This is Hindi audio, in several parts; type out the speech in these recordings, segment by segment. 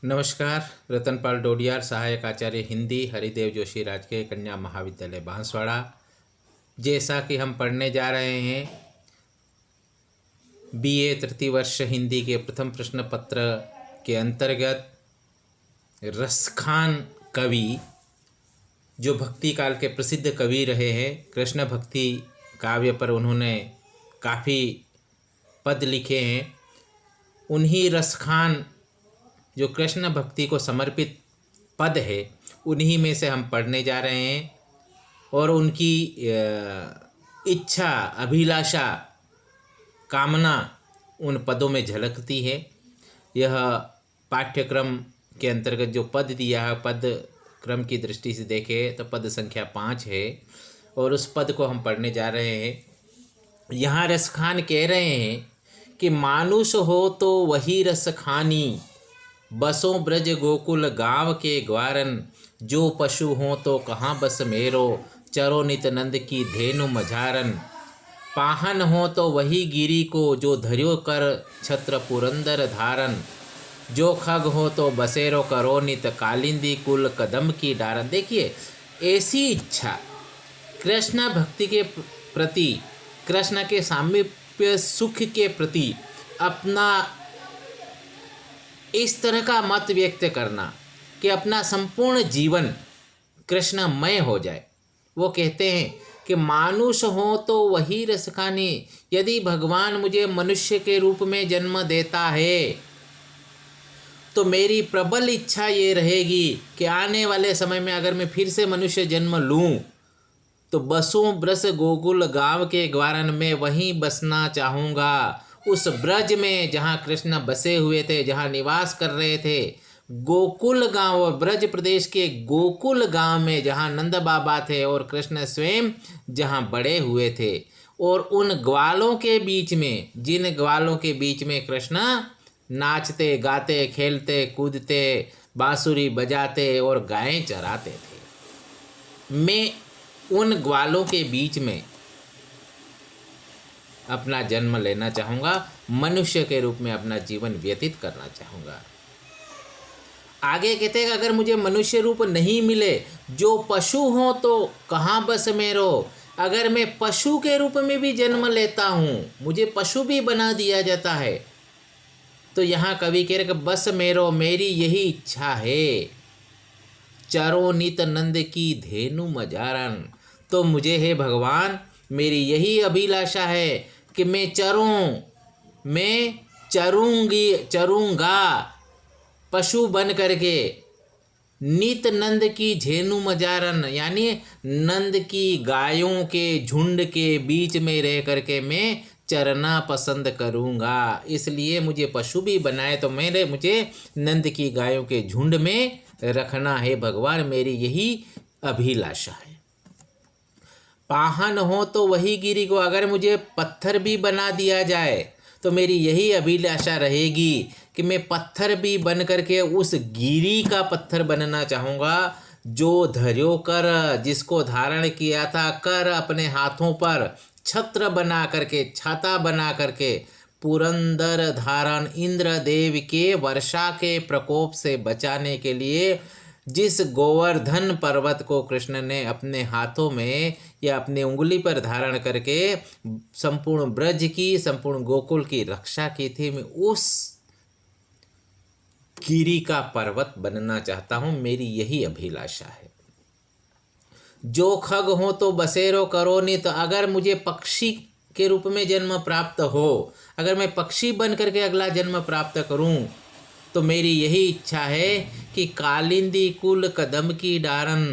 नमस्कार। रतनपाल डोडियार, सहायक आचार्य हिंदी, हरिदेव जोशी राजकीय कन्या महाविद्यालय बांसवाड़ा। जैसा कि हम पढ़ने जा रहे हैं बीए तृतीय वर्ष हिंदी के प्रथम प्रश्न पत्र के अंतर्गत रसखान कवि, जो भक्ति काल के प्रसिद्ध कवि रहे हैं, कृष्ण भक्ति काव्य पर उन्होंने काफ़ी पद लिखे हैं। उन्हीं रसखान जो कृष्ण भक्ति को समर्पित पद है, उन्हीं में से हम पढ़ने जा रहे हैं और उनकी इच्छा, अभिलाषा, कामना उन पदों में झलकती है। यह पाठ्यक्रम के अंतर्गत जो पद दिया है, पद क्रम की दृष्टि से देखें तो पद संख्या 5 है और उस पद को हम पढ़ने जा रहे हैं। यहाँ रसखान कह रहे हैं कि मानुष हो तो वही रसखानी, बसों ब्रज गोकुल गाँव के ग्वारन, जो पशु हों तो कहाँ बस मेरो, चरो नित नंद की धेनु मझारन। पाहन हो तो वही गिरी को, जो धर्यो कर छत्र पुरंदर धारन, जो खग हो तो बसेरो करो नित, कालिंदी कुल कदम की डारन। देखिए, ऐसी इच्छा कृष्ण भक्ति के प्रति, कृष्ण के सामीप्य सुख के प्रति अपना इस तरह का मत व्यक्त करना कि अपना संपूर्ण जीवन कृष्णमय हो जाए। वो कहते हैं कि मानुष हो तो वही रसखानी, यदि भगवान मुझे मनुष्य के रूप में जन्म देता है तो मेरी प्रबल इच्छा ये रहेगी कि आने वाले समय में अगर मैं फिर से मनुष्य जन्म लूँ तो बसों ब्रज गोकुल गांव के ग्वारन में वहीं बसना चाहूँगा। उस ब्रज में जहाँ कृष्ण बसे हुए थे, जहाँ निवास कर रहे थे, गोकुल गांव, ब्रज प्रदेश के गोकुल गांव में जहाँ नंद बाबा थे और कृष्ण स्वयं जहाँ बड़े हुए थे, और उन ग्वालों के बीच में, जिन ग्वालों के बीच में कृष्ण नाचते, गाते, खेलते, कूदते, बांसुरी बजाते और गायें चराते थे, मैं उन ग्वालों के बीच में अपना जन्म लेना चाहूँगा, मनुष्य के रूप में अपना जीवन व्यतीत करना चाहूँगा। आगे कहते हैं कि अगर मुझे मनुष्य रूप नहीं मिले, जो पशु हो तो कहाँ बस मेरो, अगर मैं पशु के रूप में भी जन्म लेता हूँ, मुझे पशु भी बना दिया जाता है, तो यहाँ कवि कह रहे कि बस मेरो, मेरी यही इच्छा है। चरो नित नंद की धेनु मजारन, तो मुझे हे भगवान, मेरी यही अभिलाषा है कि मैं चरूं, मैं चरूंगा पशु बन करके, नित नंद की धेनु मजारन, यानी नंद की गायों के झुंड के बीच में रह करके मैं चरना पसंद करूंगा। इसलिए मुझे पशु भी बनाए तो मुझे नंद की गायों के झुंड में रखना है भगवान, मेरी यही अभिलाषा है। पाहन हो तो वही गिरी को, अगर मुझे पत्थर भी बना दिया जाए तो मेरी यही अभिलाषा रहेगी कि मैं पत्थर भी बन करके उस गिरी का पत्थर बनना चाहूँगा, जो धर्यो कर, जिसको धारण किया था, कर अपने हाथों पर छत्र बना करके, छाता बना करके, पुरंदर धारण, इंद्रदेव के वर्षा के प्रकोप से बचाने के लिए जिस गोवर्धन पर्वत को कृष्ण ने अपने हाथों में या अपनी उंगली पर धारण करके संपूर्ण ब्रज की, संपूर्ण गोकुल की रक्षा की थी, मैं उस गिरी का पर्वत बनना चाहता हूँ, मेरी यही अभिलाषा है। जो खग हो तो बसेरो करो नहीं, तो अगर मुझे पक्षी के रूप में जन्म प्राप्त हो, अगर मैं पक्षी बन करके अगला जन्म प्राप्त करूं, तो मेरी यही इच्छा है कि कालिंदी कुल कदम की डारन,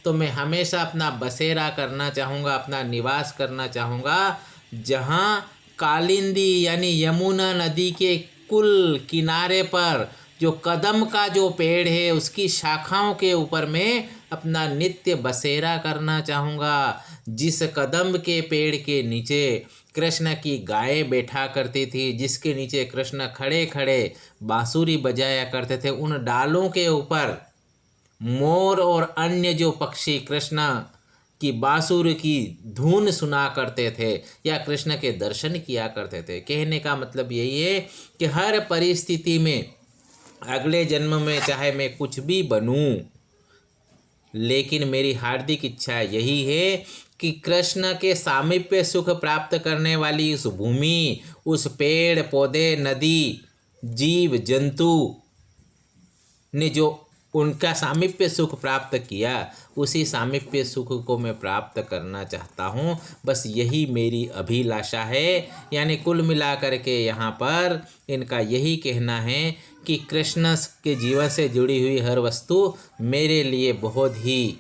तो मैं हमेशा अपना बसेरा करना चाहूँगा, अपना निवास करना चाहूँगा जहाँ कालिंदी यानी यमुना नदी के कुल किनारे पर जो कदम का जो पेड़ है, उसकी शाखाओं के ऊपर मैं अपना नित्य बसेरा करना चाहूँगा। जिस कदम के पेड़ के नीचे कृष्ण की गायें बैठा करती थी, जिसके नीचे कृष्ण खड़े खड़े बांसुरी बजाया करते थे, उन डालों के ऊपर मोर और अन्य जो पक्षी कृष्ण की बांसुरी की धुन सुना करते थे या कृष्ण के दर्शन किया करते थे। कहने का मतलब यही है कि हर परिस्थिति में अगले जन्म में चाहे मैं कुछ भी बनूं, लेकिन मेरी हार्दिक इच्छा यही है कि कृष्ण के सामीप्य सुख प्राप्त करने वाली उस भूमि, उस पेड़ पौधे, नदी, जीव जंतु ने जो उनका सामीप्य सुख प्राप्त किया, उसी सामीप्य सुख को मैं प्राप्त करना चाहता हूँ। बस यही मेरी अभिलाषा है। यानी कुल मिलाकर के यहाँ पर इनका यही कहना है कि कृष्ण के जीवन से जुड़ी हुई हर वस्तु मेरे लिए बहुत ही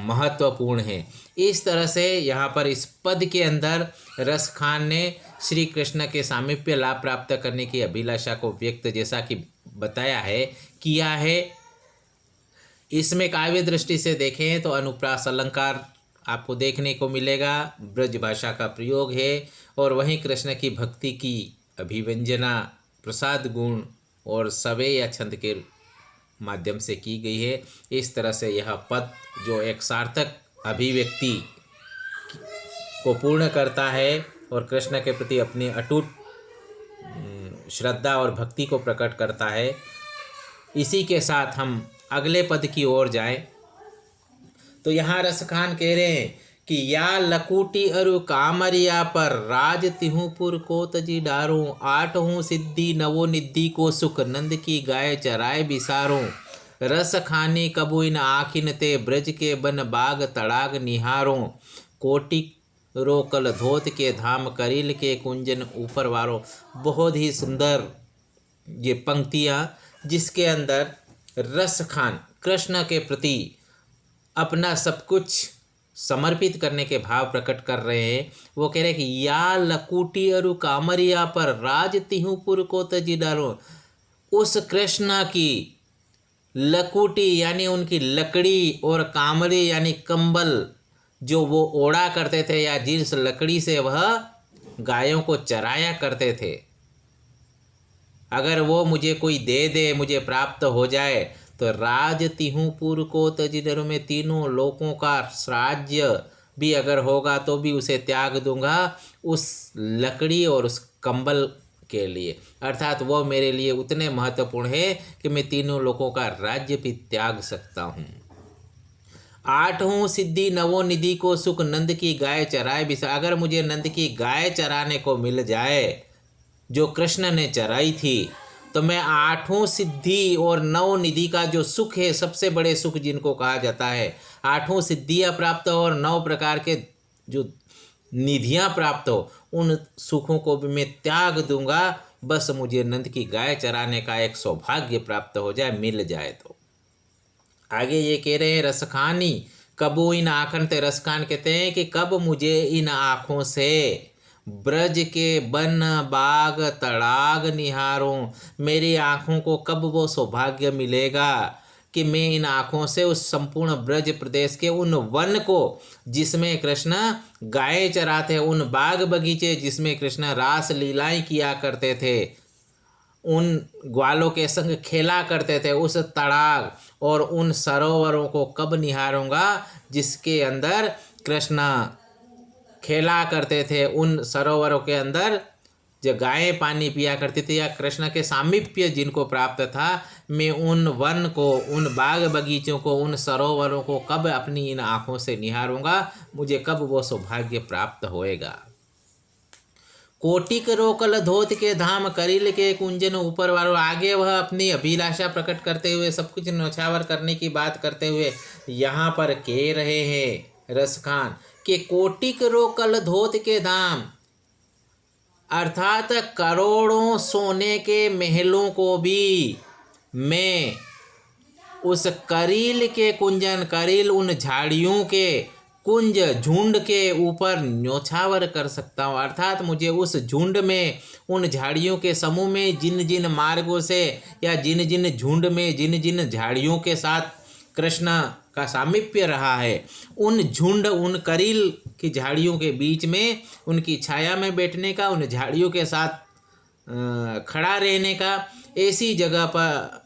महत्वपूर्ण है। इस तरह से यहाँ पर इस पद के अंदर रस खान ने श्री कृष्ण के सामीप्य लाभ प्राप्त करने की अभिलाषा को व्यक्त, जैसा कि बताया है, किया है। इसमें काव्य दृष्टि से देखें तो अनुप्रास अलंकार आपको देखने को मिलेगा, ब्रज भाषा का प्रयोग है, और वहीं कृष्ण की भक्ति की अभिव्यंजना प्रसाद गुण और सवे या छंद के माध्यम से की गई है। इस तरह से यह पद जो एक सार्थक अभिव्यक्ति को पूर्ण करता है और कृष्ण के प्रति अपनी अटूट श्रद्धा और भक्ति को प्रकट करता है। इसी के साथ हम अगले पद की ओर जाएं तो यहाँ रसखान कह रहे हैं कि या लकुटी अरु कामरिया पर राज तिहुपुर को तजी डारूं, आठों सिद्धि नवो निधि को सुख नंद की गाय चराए बिसारूं, रस खानी कबू इन आखिन ते ब्रज के बन बाग तड़ाग निहारों, कोटि रोकल धोत के धाम करील के कुंजन ऊपर वारों। बहुत ही सुंदर ये पंक्तियाँ, जिसके अंदर रस खान कृष्ण के प्रति अपना सब कुछ समर्पित करने के भाव प्रकट कर रहे हैं। वो कह रहे हैं कि या लकुटी अरु कामरिया पर राज तिहुपुर को तजी डारो। उस कृष्ण की लकुटी यानी उनकी लकड़ी और कामरी यानी कंबल जो वो ओढ़ा करते थे, या जिस लकड़ी से वह गायों को चराया करते थे, अगर वो मुझे कोई दे दे, मुझे प्राप्त हो जाए, तो राज तिहुपुर को तजिदर में तीनों लोकों का राज्य भी अगर होगा तो भी उसे त्याग दूंगा उस लकड़ी और उस कंबल के लिए। अर्थात वो मेरे लिए उतने महत्वपूर्ण है कि मैं तीनों लोकों का राज्य भी त्याग सकता हूँ। आठों सिद्धि नवो निधि को सुख नंद की गाय चराए बिसा। अगर मुझे नंद की गाय चराने को मिल जाए जो कृष्ण ने चराई थी, तो मैं आठों सिद्धि और नव निधि का जो सुख है, सबसे बड़े सुख जिनको कहा जाता है, आठों सिद्धियाँ प्राप्त हो और 9 प्रकार के जो निधियाँ प्राप्त हो, उन सुखों को भी मैं त्याग दूंगा। बस मुझे नंद की गाय चराने का एक सौभाग्य प्राप्त हो जाए, मिल जाए तो। आगे ये कह रहे हैं रसखानी कबो इन आँखन ते। रसखान कहते हैं कि कब मुझे इन आँखों से ब्रज के बन बाग तड़ाग निहारों, मेरी आँखों को कब वो सौभाग्य मिलेगा कि मैं इन आँखों से उस संपूर्ण ब्रज प्रदेश के उन वन को जिसमें कृष्ण गायें चराते, उन बाग बगीचे जिसमें कृष्ण रास लीलाएं किया करते थे, उन ग्वालों के संग खेला करते थे, उस तड़ाग और उन सरोवरों को कब निहारूंगा जिसके अंदर कृष्ण खेला करते थे। उन सरोवरों के अंदर जो गायें पानी पिया करती थी, या कृष्ण के सामीप्य जिनको प्राप्त था, मैं उन वन को, उन बाग बगीचों को, उन सरोवरों को कब अपनी इन आँखों से निहारूंगा, मुझे कब वो सौभाग्य प्राप्त होएगा। कोटिक रोकल धोत के धाम करील के कुंजन ऊपर वालों। आगे वह अपनी अभिलाषा प्रकट करते हुए, सब कुछ न्यौछावर करने की बात करते हुए यहाँ पर कह रहे हैं रसखान कि कोटिक रोकल धोत के धाम, अर्थात करोड़ों सोने के महलों को भी मैं उस करील के कुंजन, करील उन झाड़ियों के कुंज झुंड के ऊपर न्योछावर कर सकता हूँ। अर्थात मुझे उस झुंड में, उन झाड़ियों के समूह में, जिन जिन मार्गों से या जिन जिन झुंड में, जिन जिन झाड़ियों के साथ कृष्ण का सामीप्य रहा है, उन झुंड, उन करील की झाड़ियों के बीच में उनकी छाया में बैठने का, उन झाड़ियों के साथ खड़ा रहने का, ऐसी जगह पर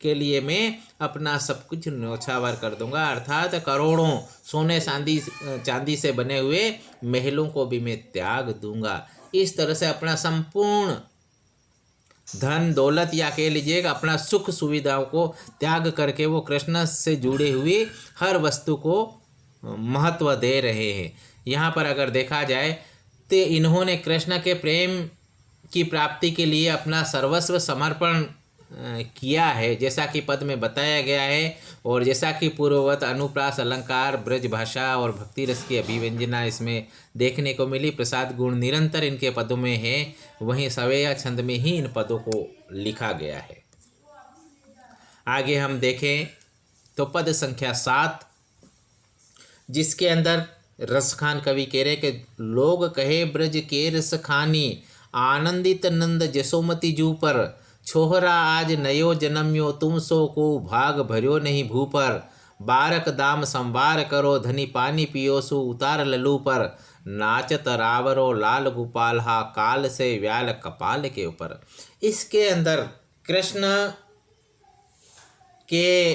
के लिए मैं अपना सब कुछ न्यौछावर कर दूंगा। अर्थात करोड़ों सोने चांदी से बने हुए महलों को भी मैं त्याग दूंगा। इस तरह से अपना संपूर्ण धन दौलत या कह लीजिए अपना सुख सुविधाओं को त्याग करके वो कृष्ण से जुड़े हुए हर वस्तु को महत्व दे रहे हैं। यहाँ पर अगर देखा जाए तो इन्होंने कृष्ण के प्रेम की प्राप्ति के लिए अपना सर्वस्व समर्पण किया है, जैसा कि पद में बताया गया है। और जैसा कि पूर्ववत अनुप्रास अलंकार ब्रज भाषा और भक्ति रस की अभिव्यंजना इसमें देखने को मिली। प्रसाद गुण निरंतर इनके पदों में है, वहीं सवेया छंद में ही इन पदों को लिखा गया है। आगे हम देखें तो पद संख्या 7, जिसके अंदर रसखान कवि कह रहे कि लोग कहे ब्रज के रस खानी, आनंदित नंद जसोमती जू पर, छोहरा आज नयो जन्म्यो तुम सो को, भाग भर्यो नहीं भू पर, बारक दाम संवार करो, धनी पानी पियो सु उतार ललू पर, नाचत रावरो लाल गोपाल हा, काल से व्याल कपाल के ऊपर। इसके अंदर कृष्ण के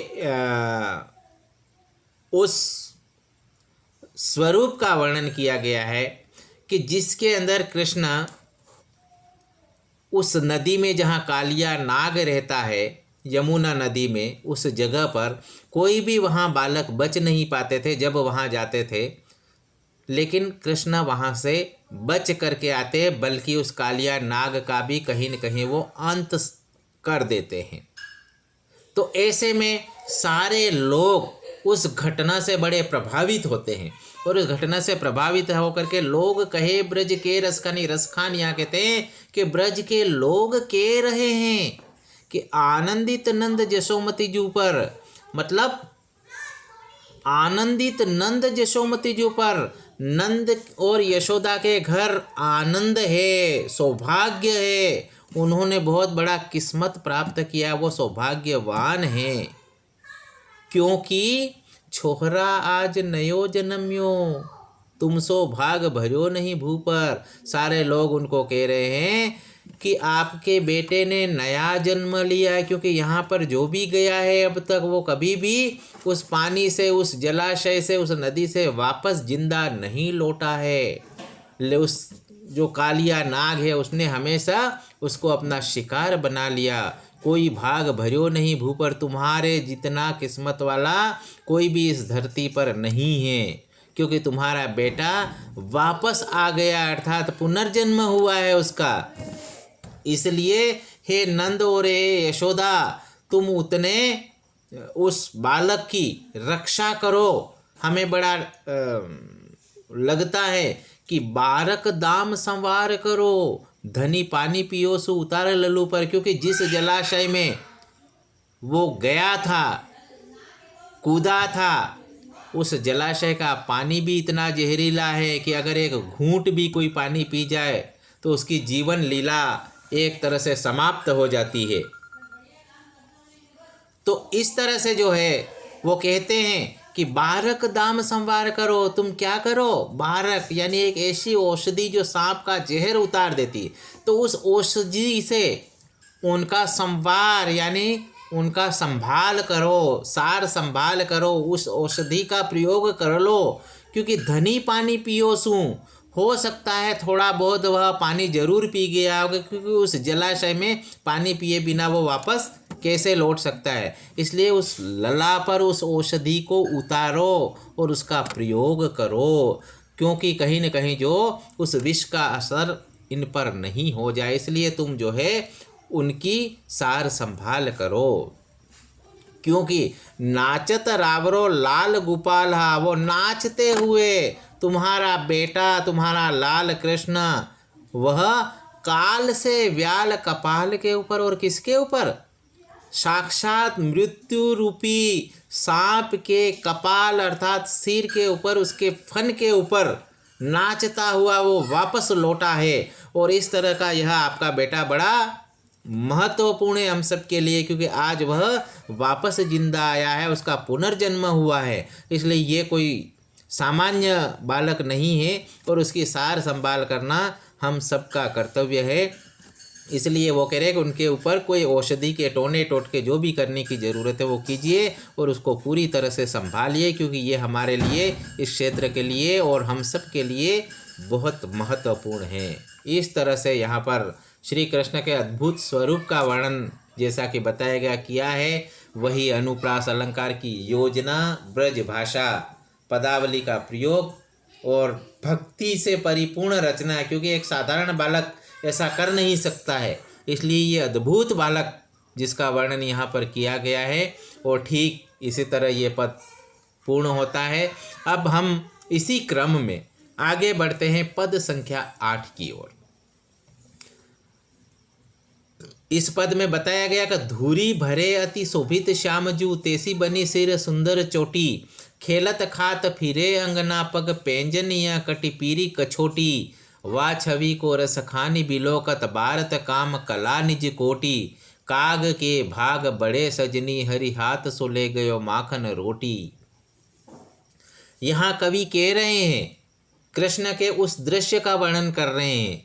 उस स्वरूप का वर्णन किया गया है कि जिसके अंदर कृष्ण उस नदी में जहाँ कालिया नाग रहता है, यमुना नदी में, उस जगह पर कोई भी वहाँ बालक बच नहीं पाते थे जब वहाँ जाते थे, लेकिन कृष्ण वहाँ से बच करके आते, बल्कि उस कालिया नाग का भी कहीं न कहीं वो अंत कर देते हैं। तो ऐसे में सारे लोग उस घटना से बड़े प्रभावित होते हैं, और उस घटना से प्रभावित होकर के लोग कहे ब्रज के रसखानी, रसखान यहाँ कहते हैं कि ब्रज के लोग कह रहे हैं कि आनंदित नंद जसोमती जू पर, मतलब आनंदित नंद जसोमती जू पर, नंद और यशोदा के घर आनंद है, सौभाग्य है, उन्होंने बहुत बड़ा किस्मत प्राप्त किया, वो सौभाग्यवान हैं, क्योंकि छोहरा आज नयो जन्म्यो तुम सो भाग भर्यो नहीं भू पर। सारे लोग उनको कह रहे हैं कि आपके बेटे ने नया जन्म लिया है, क्योंकि यहाँ पर जो भी गया है अब तक वो कभी भी उस पानी से, उस जलाशय से, उस नदी से वापस जिंदा नहीं लौटा है। उस जो कालिया नाग है उसने हमेशा उसको अपना शिकार बना लिया। कोई भाग भर्यो नहीं भू पर, तुम्हारे जितना किस्मत वाला कोई भी इस धरती पर नहीं है, क्योंकि तुम्हारा बेटा वापस आ गया, अर्थात पुनर्जन्म हुआ है उसका। इसलिए हे नंद और हे यशोदा, तुम उतने उस बालक की रक्षा करो। हमें बड़ा लगता है कि बारक दाम संवार करो, धनी पानी पियो सु उतार लल्लू पर, क्योंकि जिस जलाशय में वो गया था, कूदा था, उस जलाशय का पानी भी इतना जहरीला है कि अगर एक घूंट भी कोई पानी पी जाए तो उसकी जीवन लीला एक तरह से समाप्त हो जाती है। तो इस तरह से जो है वो कहते हैं कि बारक दाम संवार करो। तुम क्या करो? बारक यानी एक ऐसी औषधि जो सांप का जहर उतार देती है, तो उस औषधि से उनका संवार यानी उनका संभाल करो, सार संभाल करो, उस औषधि का प्रयोग कर लो, क्योंकि धनी पानी पियो सू, हो सकता है थोड़ा बहुत वह पानी जरूर पी गया होगा, क्योंकि उस जलाशय में पानी पिए बिना वो वापस कैसे लौट सकता है। इसलिए उस लला पर उस औषधि को उतारो और उसका प्रयोग करो, क्योंकि कहीं न कहीं जो उस विष का असर इन पर नहीं हो जाए। इसलिए तुम जो है उनकी सार संभाल करो, क्योंकि नाचत रावरो लाल गोपाल हा, वो नाचते हुए तुम्हारा बेटा, तुम्हारा लाल कृष्ण, वह काल से व्याल कपाल के ऊपर, और किसके ऊपर? साक्षात मृत्यु रूपी सांप के कपाल अर्थात सिर के ऊपर, उसके फन के ऊपर नाचता हुआ वो वापस लौटा है। और इस तरह का यह आपका बेटा बड़ा महत्वपूर्ण है हम सब के लिए, क्योंकि आज वह वापस जिंदा आया है, उसका पुनर्जन्म हुआ है। इसलिए ये कोई सामान्य बालक नहीं है, और उसकी सार संभाल करना हम सबका कर्तव्य है। इसलिए वो कह रहे हैं कि उनके ऊपर कोई औषधि के टोने टोटके जो भी करने की ज़रूरत है वो कीजिए, और उसको पूरी तरह से संभालिए, क्योंकि ये हमारे लिए, इस क्षेत्र के लिए और हम सब के लिए बहुत महत्वपूर्ण है। इस तरह से यहाँ पर श्री कृष्ण के अद्भुत स्वरूप का वर्णन जैसा कि बताया गया किया है, वही अनुप्रास अलंकार की योजना, ब्रज भाषा पदावली का प्रयोग और भक्ति से परिपूर्ण रचना है, क्योंकि एक साधारण बालक ऐसा कर नहीं सकता है। इसलिए ये अद्भुत बालक जिसका वर्णन यहाँ पर किया गया है, और ठीक इसी तरह ये पद पूर्ण होता है। अब हम इसी क्रम में आगे बढ़ते हैं पद संख्या 8 की ओर। इस पद में बताया गया कि धूरी भरे अति शोभित श्यामजू, तेसी बनी सिर सुंदर चोटी, खेलत खात फिरे अंगना, पग पेंजनिया कटी पीरी कछोटी, वा छवि को रस खानी बिलोकत, भारत काम कला निज कोटी, काग के भाग बड़े सजनी, हरि हाथ सो ले गयो माखन रोटी। यहाँ कवि कह रहे हैं, कृष्ण के उस दृश्य का वर्णन कर रहे हैं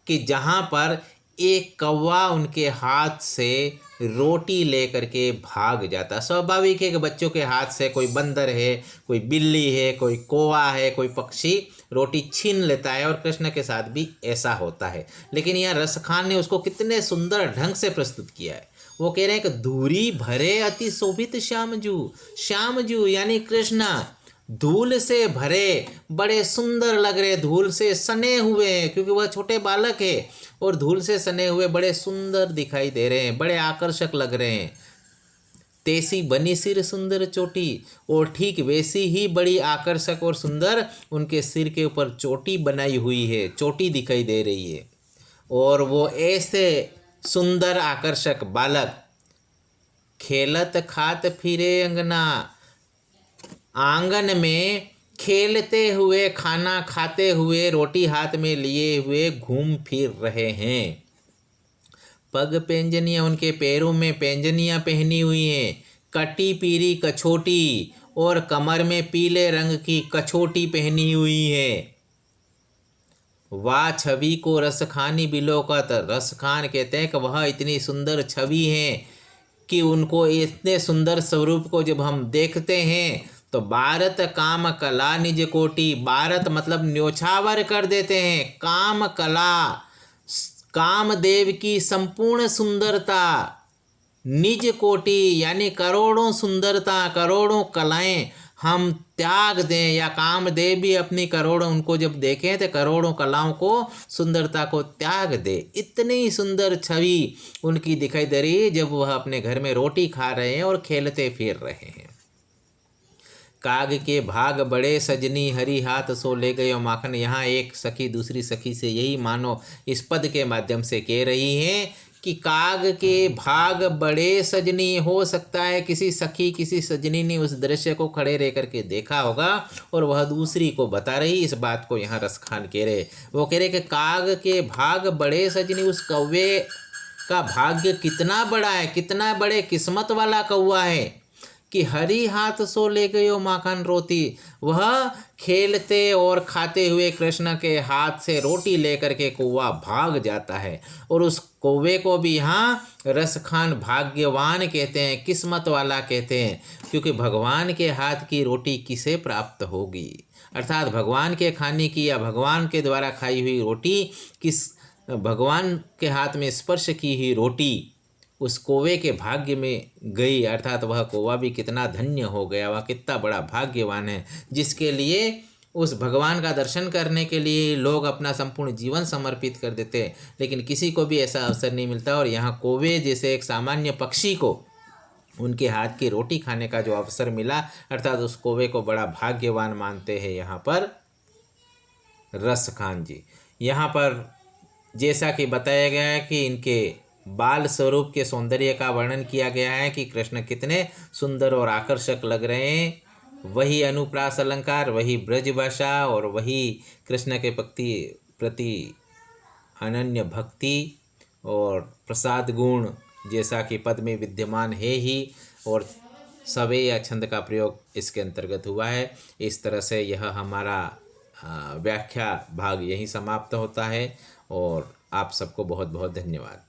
कि जहाँ पर एक कौवा उनके हाथ से रोटी लेकर के भाग जाता। स्वाभाविक है कि बच्चों के हाथ से कोई बंदर है, कोई बिल्ली है, कोई कौवा है, कोई पक्षी रोटी छीन लेता है, और कृष्ण के साथ भी ऐसा होता है। लेकिन यहाँ रसखान ने उसको कितने सुंदर ढंग से प्रस्तुत किया है। वो कह रहे हैं कि धूरी भरे अति शोभित श्यामजू, श्यामजू यानी कृष्णा धूल से भरे बड़े सुंदर लग रहे, धूल से सने हुए हैं, क्योंकि वह छोटे बालक है, और धूल से सने हुए बड़े सुंदर दिखाई दे रहे हैं, बड़े आकर्षक लग रहे हैं। तेसी बनी सिर सुंदर चोटी, और ठीक वैसी ही बड़ी आकर्षक और सुंदर उनके सिर के ऊपर चोटी बनाई हुई है, चोटी दिखाई दे रही है। और वो ऐसे सुंदर आकर्षक बालक खेलत खात फिरे अंगना, आंगन में खेलते हुए, खाना खाते हुए, रोटी हाथ में लिए हुए घूम फिर रहे हैं। पग पेंजनियाँ, उनके पैरों में पेंजनियाँ पहनी हुई हैं, कटी पीरी कछोटी, और कमर में पीले रंग की कछोटी पहनी हुई है। वाह छवि को रसखानी बिलोकत, रसखान कहते हैं कि वह इतनी सुंदर छवि है कि उनको इतने सुंदर स्वरूप को जब हम देखते हैं तो भारत काम कला निज कोटि, भारत मतलब न्योछावर कर देते हैं, काम कला कामदेव की संपूर्ण सुंदरता, निज कोटि यानी करोड़ों सुंदरता, करोड़ों कलाएं हम त्याग दें, या कामदेव भी अपनी करोड़ों, उनको जब देखें तो करोड़ों कलाओं को, सुंदरता को त्याग दे। इतनी सुंदर छवि उनकी दिखाई दे रही है जब वह अपने घर में रोटी खा रहे हैं और खेलते फिर रहे हैं। काग के भाग बड़े सजनी, हरि हाथ सो ले गयो माखन। यहाँ एक सखी दूसरी सखी से यही मानो इस पद के माध्यम से कह रही हैं कि काग के भाग बड़े सजनी, हो सकता है किसी सखी किसी सजनी ने उस दृश्य को खड़े रह करके देखा होगा और वह दूसरी को बता रही। इस बात को यहाँ रसखान कह रहे, वो कह रहे कि काग के भाग बड़े सजनी, उस कौवे का भाग्य कितना बड़ा है, कितना बड़े किस्मत वाला कौवा है कि हरी हाथ सो ले गयो माखन रोटी। वह खेलते और खाते हुए कृष्ण के हाथ से रोटी लेकर के कौवा भाग जाता है, और उस कौवे को भी यहाँ रसखान भाग्यवान कहते हैं, किस्मत वाला कहते हैं, क्योंकि भगवान के हाथ की रोटी किसे प्राप्त होगी, अर्थात भगवान के खाने की या भगवान के द्वारा खाई हुई रोटी, किस भगवान के हाथ में स्पर्श की हुई रोटी उस कौवे के भाग्य में गई, अर्थात वह कौवा भी कितना धन्य हो गया, वह कितना बड़ा भाग्यवान है, जिसके लिए उस भगवान का दर्शन करने के लिए लोग अपना संपूर्ण जीवन समर्पित कर देते हैं, लेकिन किसी को भी ऐसा अवसर नहीं मिलता। और यहाँ कौवे जैसे एक सामान्य पक्षी को उनके हाथ की रोटी खाने का जो अवसर मिला, अर्थात उस कौवे को बड़ा भाग्यवान मानते हैं यहाँ पर रसखान जी। यहाँ पर जैसा कि बताया गया है कि इनके बाल स्वरूप के सौंदर्य का वर्णन किया गया है कि कृष्ण कितने सुंदर और आकर्षक लग रहे हैं। वही अनुप्रास अलंकार, वही ब्रज भाषा और वही कृष्ण के प्रति अनन्य भक्ति और प्रसाद गुण जैसा कि पद में विद्यमान है ही, और सवे या छंद का प्रयोग इसके अंतर्गत हुआ है। इस तरह से यह हमारा व्याख्या भाग यहीं समाप्त होता है, और आप सबको बहुत बहुत धन्यवाद।